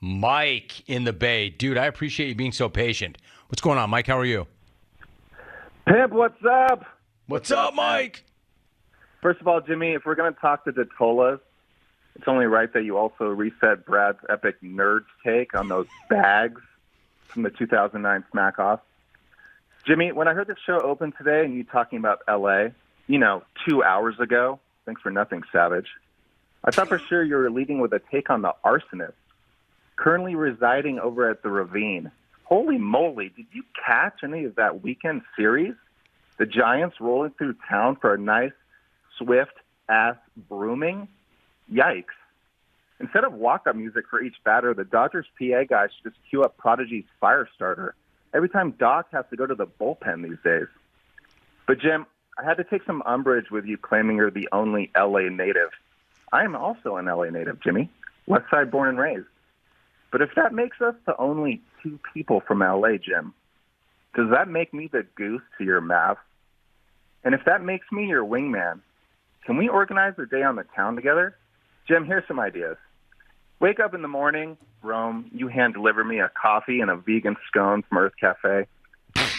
Mike in the Bay. Dude, I appreciate you being so patient. What's going on, Mike? How are you? Pimp, what's up? What's up, Mike? First of all, Jimmy, if we're going to talk to Detolas, it's only right that you also reset Brad's epic nerds take on those bags from the 2009 Smack Off. Jimmy, when I heard this show open today and you talking about L.A., 2 hours ago, thanks for nothing, Savage, I thought for sure you were leading with a take on the arsonist, currently residing over at the Ravine. Holy moly, did you catch any of that weekend series? The Giants rolling through town for a nice, swift-ass brooming? Yikes. Instead of walk-up music for each batter, the Dodgers PA guy should just cue up Prodigy's Firestarter every time Doc has to go to the bullpen these days. But, Jim, I had to take some umbrage with you claiming you're the only L.A. native. I am also an L.A. native, Jimmy. West Side born and raised. But if that makes us the only two people from L.A., Jim, does that make me the goose to your Mav? And if that makes me your wingman, can we organize a day on the town together? Jim, here's some ideas. Wake up in the morning, Rome, you hand deliver me a coffee and a vegan scone from Earth Cafe.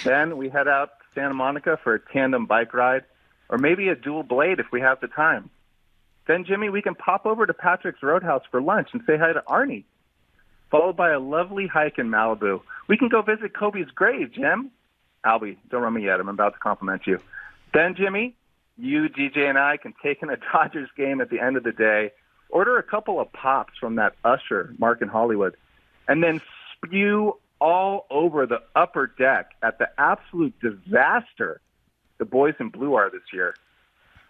Then we head out to Santa Monica for a tandem bike ride, or maybe a dual blade if we have the time. Then, Jimmy, we can pop over to Patrick's Roadhouse for lunch and say hi to Arnie, followed by a lovely hike in Malibu. We can go visit Kobe's grave, Jim. Albie, don't run me yet. I'm about to compliment you. Then, Jimmy, you, DJ, and I can take in a Dodgers game at the end of the day, order a couple of pops from that usher, Mark in Hollywood, and then spew all over the upper deck at the absolute disaster the boys in blue are this year.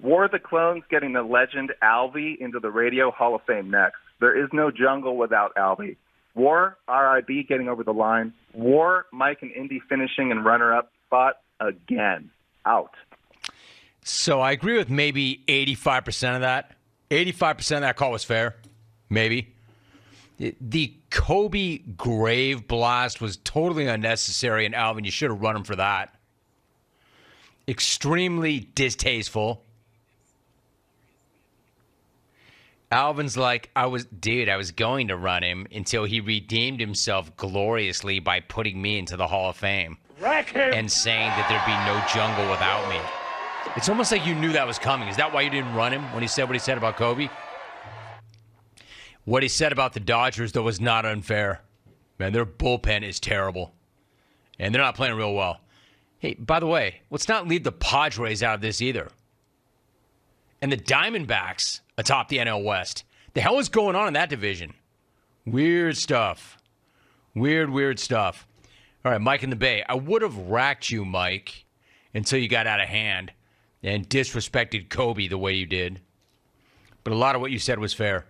War of the Clones getting the legend Albie into the Radio Hall of Fame next. There is no jungle without Albie. War, RIB getting over the line. War, Mike and Indy finishing in runner-up spot again. Out. So I agree with maybe 85% of that. 85% of that call was fair. Maybe. The Kobe grave blast was totally unnecessary, and Alvin, you should have run him for that. Extremely distasteful. Alvin's like, I was going to run him until he redeemed himself gloriously by putting me into the Hall of Fame. Rack him! And saying that there'd be no jungle without me. It's almost like you knew that was coming. Is that why you didn't run him when he said what he said about Kobe? What he said about the Dodgers, though, was not unfair. Man, their bullpen is terrible. And they're not playing real well. Hey, by the way, let's not leave the Padres out of this either. And the Diamondbacks atop the NL West. The hell is going on in that division? Weird stuff. Weird stuff. All right, Mike in the Bay. I would have racked you, Mike, until you got out of hand and disrespected Kobe the way you did. But a lot of what you said was fair.